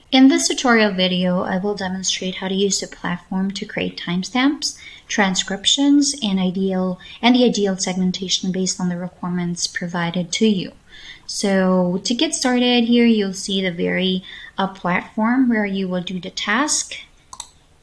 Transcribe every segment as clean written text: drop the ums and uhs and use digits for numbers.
In this tutorial video, I will demonstrate how to use the platform to create timestamps, transcriptions, and the ideal segmentation based on the requirements provided to you. So to get started here, you'll see the very platform where you will do the task.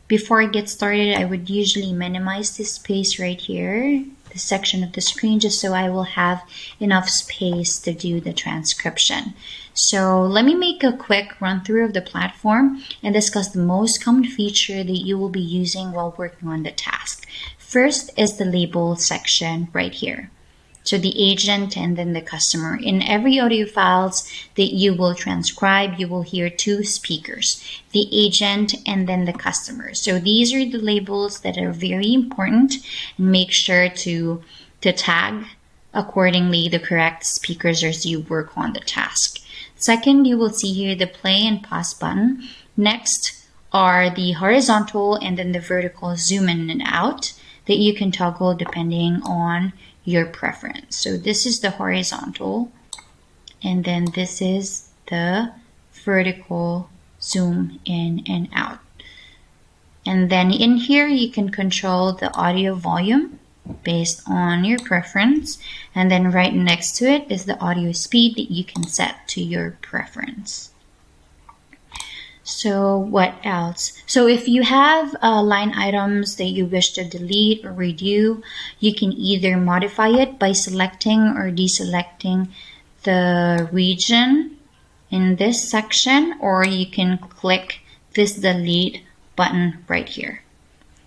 Before I get started, I would usually minimize this space right here, the section of the screen, just so I will have enough space to do the transcription. So let me make a quick run through of the platform and discuss the most common feature that you will be using while working on the task. First is the label section right here. So the agent and then the customer. In every audio files that you will transcribe, you will hear two speakers, the agent and then the customer. So these are the labels that are very important, and make sure to tag accordingly the correct speakers as you work on the task. Second, you will see here the play and pause button. Next are the horizontal and then the vertical zoom in and out that you can toggle depending on your preference. So this is the horizontal, and then this is the vertical zoom in and out. And then in here you can control the audio volume based on your preference, and then right next to it is the audio speed that you can set to your preference. So what else? So if you have line items that you wish to delete or redo, you can either modify it by selecting or deselecting the region in this section, or you can click this delete button right here.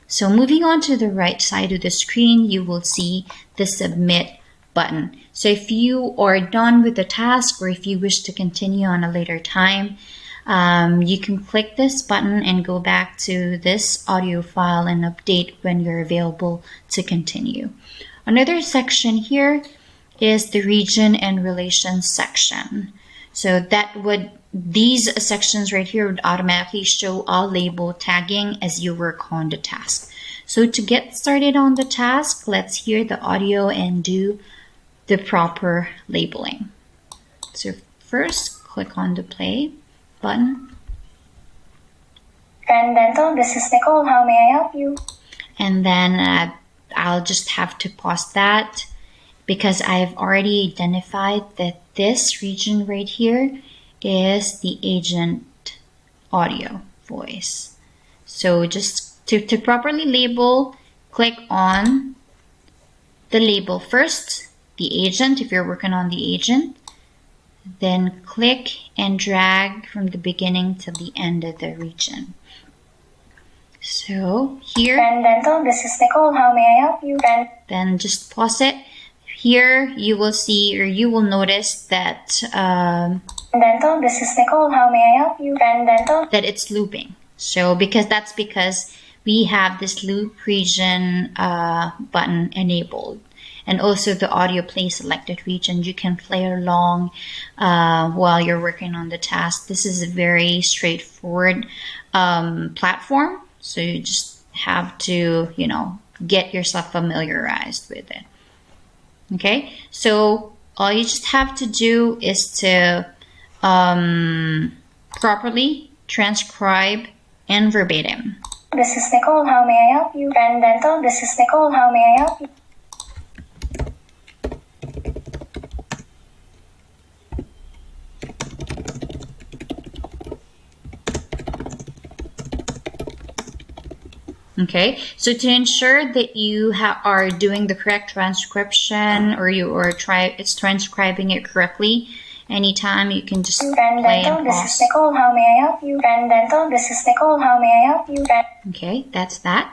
So moving on to the right side of the screen, you will see the submit button. So if you are done with the task, or if you wish to continue on a later time, you can click this button and go back to this audio file and update when you're available to continue. Another section here is the region and relations section. So these sections right here would automatically show all label tagging as you work on the task. So to get started on the task, let's hear the audio and do the proper labeling. So first, click on the play button. Friend Dental, this is Nicole. How may I help you? And then I'll just have to pause that because I've already identified that this region right here is the agent audio voice. So just to properly label, click on the label first, the agent, if you're working on the agent. Then click and drag from the beginning to the end of the region. So here, Friend Dental, this is Nicole. How may I help you? Then just pause it. Here you will see, or you will notice that Dental, this is Nicole. How may I help you? Friend Dental, that it's looping. So that's because we have this loop region button enabled. And also the audio play selected region, you can play along while you're working on the task. This is a very straightforward platform. So you just have to, get yourself familiarized with it. Okay, so all you just have to do is to properly transcribe and verbatim. This is Nicole. How may I help you? Friend Dental, this is Nicole. How may I help you? Okay, so to ensure that you are doing the correct transcription, or it's transcribing it correctly, anytime you can just Friend play Dental, and this pause. is Nicole. How may I help you? Friend Dental, this is Nicole. How may I help you? Okay, that's that.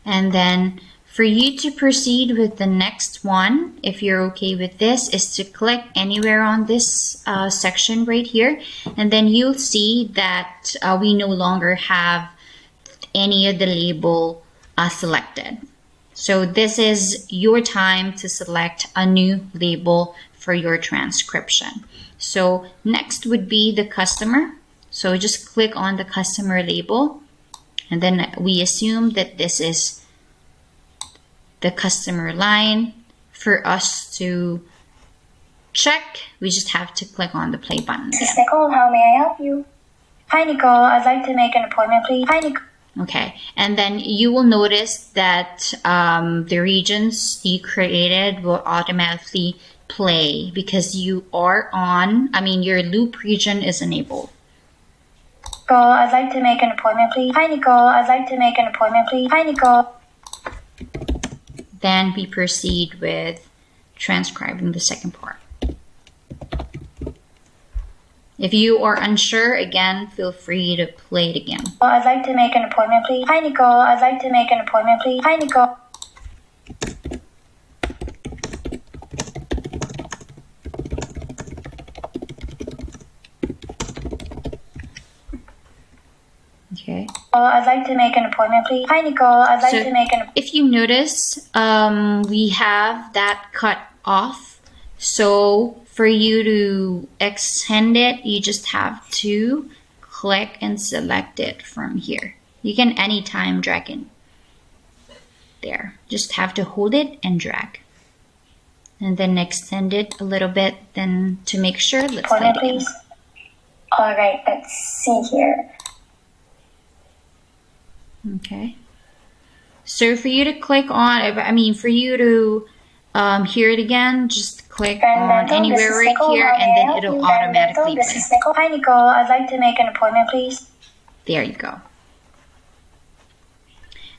And then for you to proceed with the next one, if you're okay with this, is to click anywhere on this section right here, and then you'll see that we no longer have any of the label selected. So this is your time to select a new label for your transcription. So next would be the customer. So just click on the customer label, and then we assume that this is the customer line. For us to check, we just have to click on the play button This is Nicole. How may I help you? Hi, Nicole. I'd like to make an appointment, please. Hi, Nicole. Okay, and then you will notice that the regions you created will automatically play because you are your loop region is enabled. Nicole, I'd like to make an appointment, please. Hi, Nicole. I'd like to make an appointment, please. Hi, Nicole. Then we proceed with transcribing the second part. If you are unsure, again, feel free to play it again. I'd like to make an appointment, please. Hi, Nicole. I'd like to make an appointment, please. Hi, Nicole. Okay. I'd like to make an appointment, please. Hi, Nicole. I'd like to make an. If you notice, we have that cut off. So for you to extend it, you just have to click and select it from here. You can anytime drag in there. Just have to hold it and drag. And then extend it a little bit then to make sure. Let's Appointment, please. All right, let's see here. Okay. So for you to click on, for you to hear it again, just click on anywhere right here and then it'll automatically This play. is Nicole. Hi, Nicole. I'd like to make an appointment, please. There you go.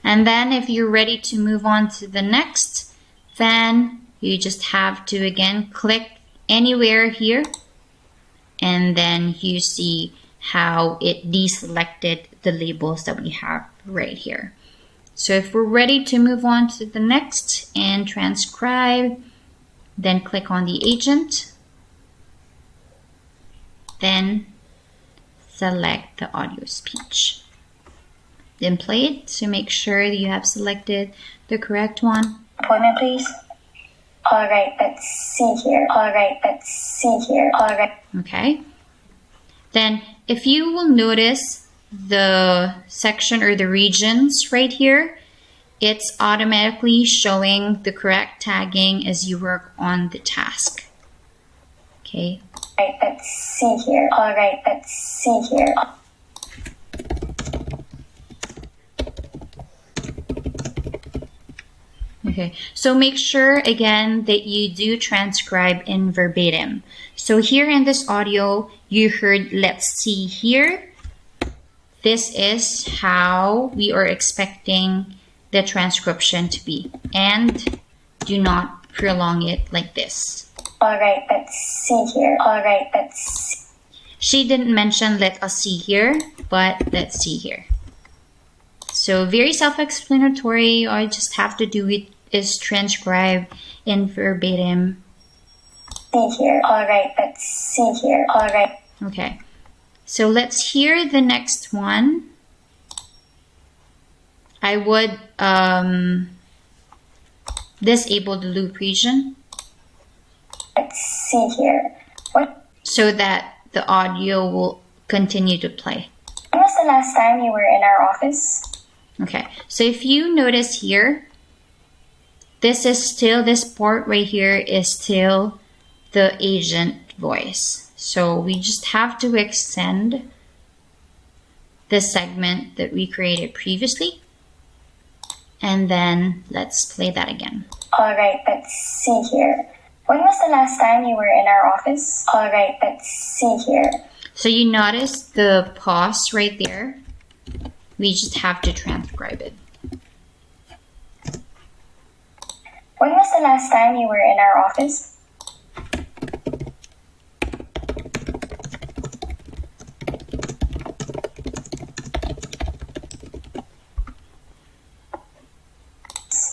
And then if you're ready to move on to the next, then you just have to again click anywhere here and then you see how it deselected the labels that we have right here. So if we're ready to move on to the next and transcribe, then click on the agent, then select the audio speech. Then play it to make sure that you have selected the correct one. Appointment, please. All right, let's see here. All right, let's see here. All right. Okay. Then if you will notice the section or the regions right here, it's automatically showing the correct tagging as you work on the task. Okay. All right, let's see here. All right, let's see here. Okay, so make sure again that you do transcribe in verbatim. So here in this audio, you heard let's see here. This is how we are expecting the transcription to be. And do not prolong it like this. All right, let's see here. All right, let's see. She didn't mention let us see here, but let's see here. So very self-explanatory. All you just have to do it is transcribe in verbatim. See here. All right, let's see here. All right. Okay. So let's hear the next one. I would disable the loop region. Let's see here. What? So that the audio will continue to play. When was the last time you were in our office? Okay, so if you notice here, this part right here is still the agent voice. So we just have to extend the segment that we created previously. And then let's play that again. All right, let's see here. When was the last time you were in our office? All right, let's see here. So you notice the pause right there. We just have to transcribe it. When was the last time you were in our office?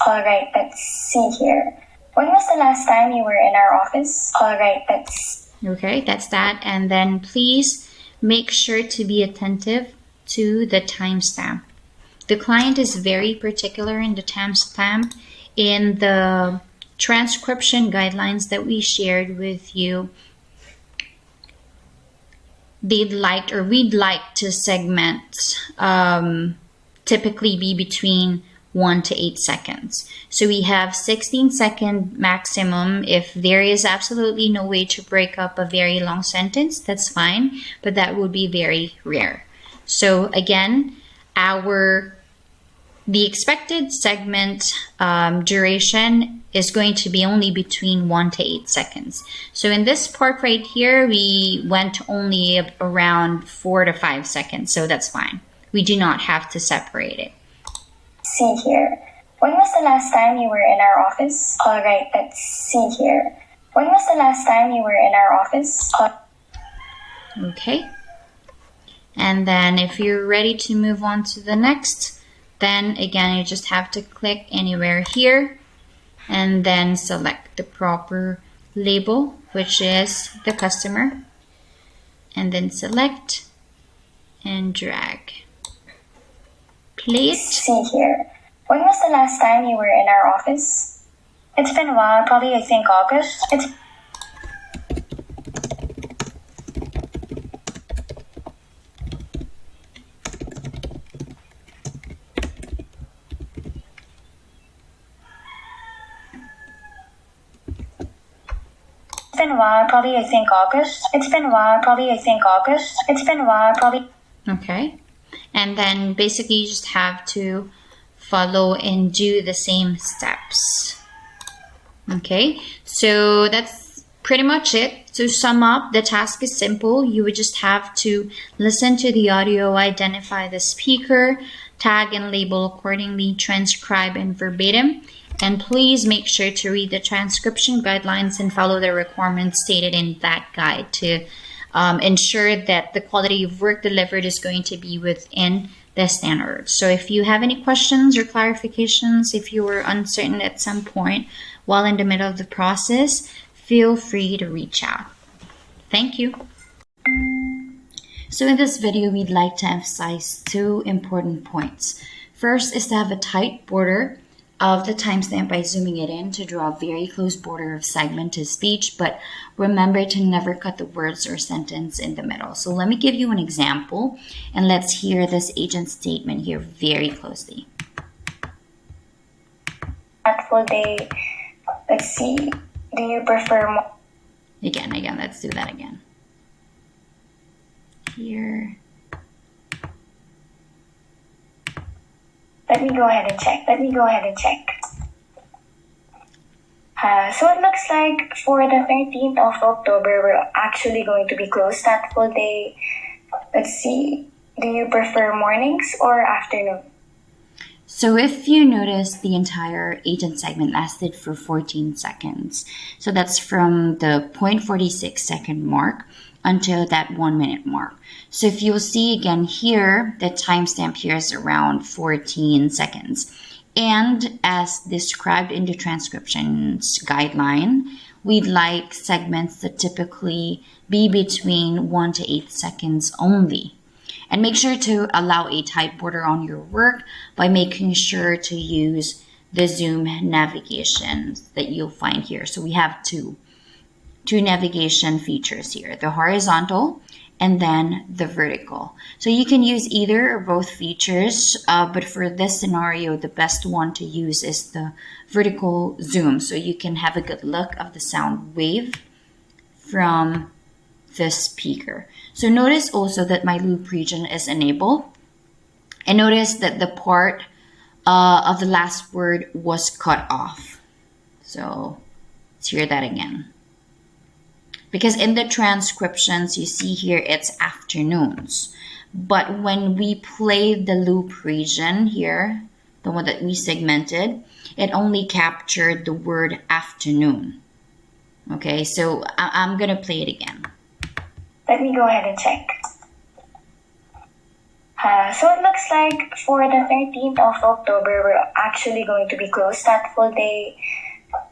All right, let's see here. When was the last time you were in our office? All right, let's... Okay, that's that. And then please make sure to be attentive to the timestamp. The client is very particular in the timestamp. In the transcription guidelines that we shared with you, we'd like to segment typically be between 1 to 8 seconds. So we have 16-second maximum. If there is absolutely no way to break up a very long sentence, that's fine, but that would be very rare. So again, the expected segment duration is going to be only between 1 to 8 seconds. So in this part right here, we went only around 4 to 5 seconds. So that's fine. We do not have to separate it. See here. When was the last time you were in our office? All right, let's see here. When was the last time you were in our office? Okay. And then if you're ready to move on to the next, then again, you just have to click anywhere here and then select the proper label, which is the customer, and then select and drag. Play it. See here. When was the last time you were in our office? It's been a while, probably I think August. It's been a while, probably I think August. It's been a while, probably I think August. It's been a while, probably. Okay. And then basically you just have to follow and do the same steps. Okay, so that's pretty much it. To sum up, the task is simple. You would just have to listen to the audio, identify the speaker, tag and label accordingly, transcribe in verbatim, and please make sure to read the transcription guidelines and follow the requirements stated in that guide to ensure that the quality of work delivered is going to be within the standards. So if you have any questions or clarifications, if you were uncertain at some point while in the middle of the process, feel free to reach out. Thank you. So in this video, we'd like to emphasize 2 important points. First is to have a tight border of the timestamp by zooming it in to draw a very close border of segment to speech, but remember to never cut the words or sentence in the middle. So let me give you an example, and let's hear this agent statement here very closely. At full day, let's see. Do you prefer more? Again, let's do that again. Here. Let me go ahead and check. So it looks like for the 13th of October, we're actually going to be closed at full day. Let's see. Do you prefer mornings or afternoon? So if you notice, the entire agent segment lasted for 14 seconds. So that's from the 0.46 second mark until that 1 minute mark. So if you'll see again here, the timestamp here is around 14 seconds. And as described in the transcriptions guideline, we'd like segments to typically be between 1 to 8 seconds only. And make sure to allow a tight border on your work by making sure to use the zoom navigations that you'll find here. So we have two navigation features here, the horizontal and then the vertical. So you can use either or both features, but for this scenario, the best one to use is the vertical zoom. So you can have a good look of the sound wave from the speaker. So notice also that my loop region is enabled. And notice that the part of the last word was cut off. So let's hear that again. Because in the transcriptions, you see here it's afternoons. But when we played the loop region here, the one that we segmented, it only captured the word afternoon. Okay, so I'm going to play it again. Let me go ahead and check. So it looks like for the 13th of October, we're actually going to be closed at full day.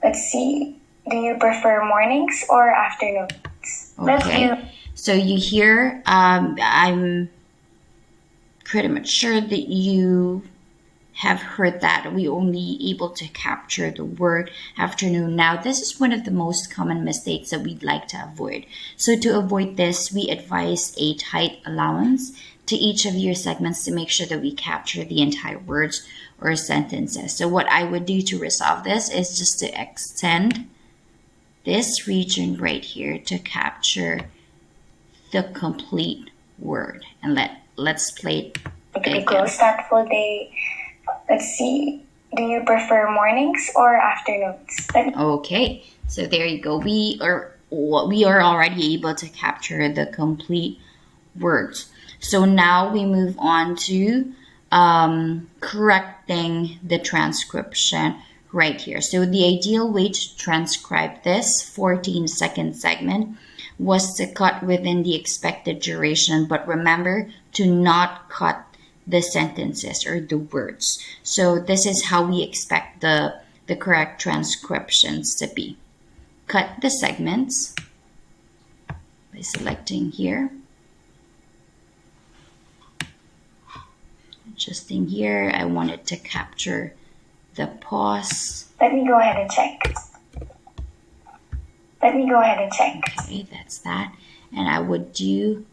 Let's see. Do you prefer mornings or afternoons? Okay. So you hear, I'm pretty much sure that you have heard that we only able to capture the word afternoon. Now, this is one of the most common mistakes that we'd like to avoid. So to avoid this, we advise a tight allowance to each of your segments to make sure that we capture the entire words or sentences. So what I would do to resolve this is just to extend this region right here to capture the complete word and let let's play it To be again. closed that full day. Let's see. Do you prefer mornings or afternoons? Okay, so there you go. We are already able to capture the complete words. So now we move on to correcting the transcription right here. So the ideal way to transcribe this 14-second segment was to cut within the expected duration, but remember to not cut the sentences or the words. So this is how we expect the correct transcriptions to be. Cut the segments by selecting here. Adjusting here, I wanted to capture the pause. Let me go ahead and check. Okay, that's that. And I would do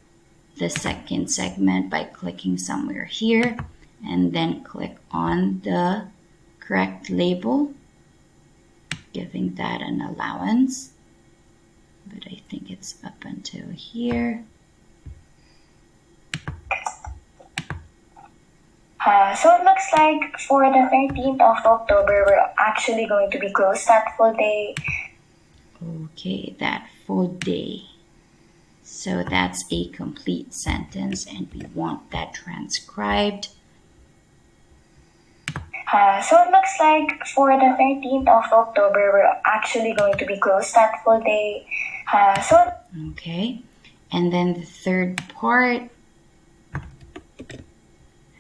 the second segment by clicking somewhere here and then click on the correct label, giving that an allowance. But I think it's up until here. So it looks like for the 13th of October, we're actually going to be closed that full day. Okay, that full day. So that's a complete sentence and we want that transcribed. So it looks like for the 13th of October, we're actually going to be closed that full day. Okay, and then the third part,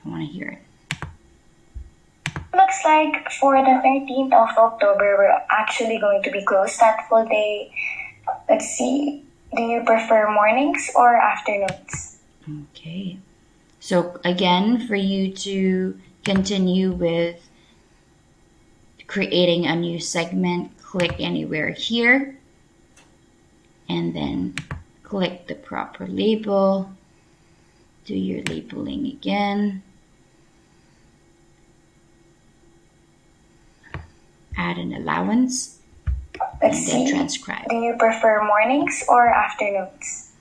I want to hear it. Looks like for the 13th of October, we're actually going to be closed that full day. Let's see. Do you prefer mornings or afternoons? Okay. So again, for you to continue with creating a new segment, click anywhere here and then click the proper label. Do your labeling again. Add an allowance. Let's and then see. Transcribe. Do you prefer mornings or afternoons?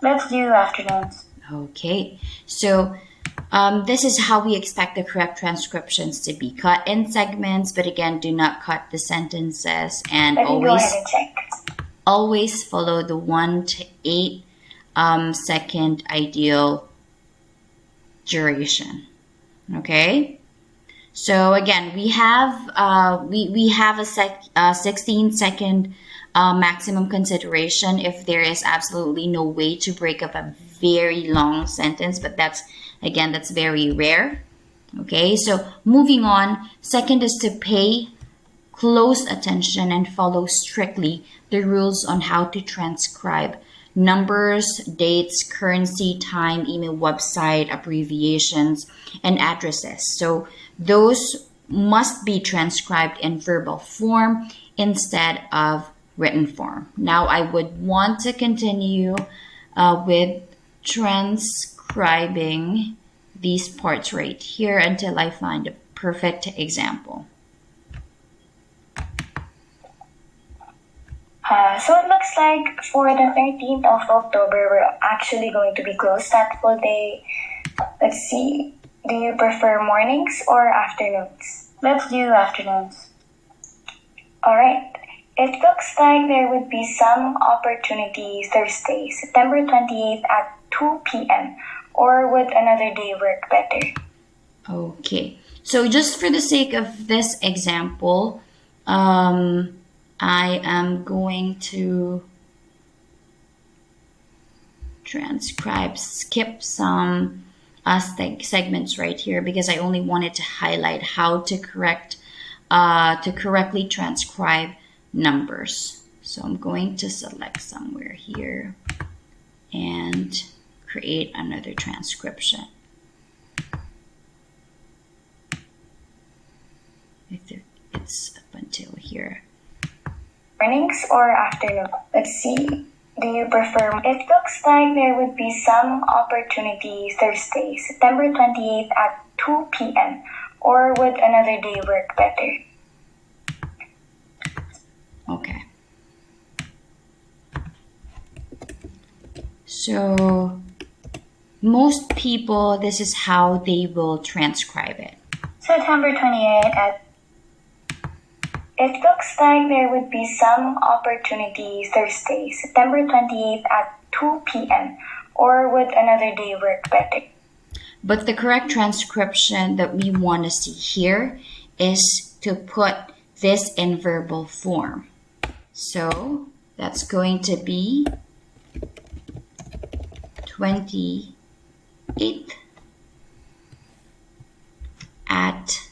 Let's do afternoons. Okay, so this is how we expect the correct transcriptions to be. Cut in segments, but again, do not cut the sentences, and Let me go ahead and check. always follow the 1 to 8 second ideal duration. Okay. So again, we have we have a 16-second maximum consideration if there is absolutely no way to break up a very long sentence, but that's very rare. Okay, so moving on, second is to pay close attention and follow strictly the rules on how to transcribe numbers, dates, currency, time, email, website, abbreviations, and addresses. So those must be transcribed in verbal form instead of written form. Now I would want to continue with transcribing these parts right here until I find a perfect example. So it looks like for the 13th of October, we're actually going to be closed that full day. Let's see. Do you prefer mornings or afternoons? Let's do afternoons. Alright. It looks like there would be some opportunity Thursday, September 28th at 2 p.m. Or would another day work better? Okay. So just for the sake of this example, I am going to skip some segments right here because I only wanted to highlight how to correctly transcribe numbers. So I'm going to select somewhere here and create another transcription. It's up until here. Mornings or afternoon? Let's see. Do you prefer? It looks like there would be some opportunity Thursday, September 28th at 2 p.m. Or would another day work better? Okay. So most people, this is how they will transcribe it. September 28th at it looks like there would be some opportunity Thursday, September 28th at 2 p.m. Or would another day work better? But the correct transcription that we want to see here is to put this in verbal form. So that's going to be 28th at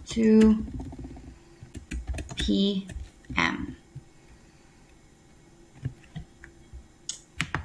2 p.m.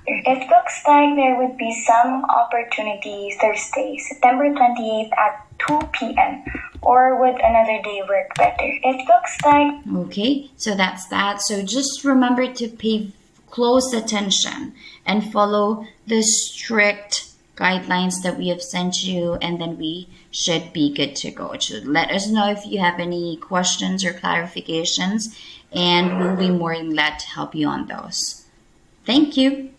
It looks like there would be some opportunity Thursday, September 28th at 2 p.m. Or would another day work better? It looks like... Okay, so that's that. So just remember to pay close attention and follow the strict guidelines that we have sent you, and then we should be good to go. So let us know if you have any questions or clarifications, and we'll be more than glad to help you on those. Thank you.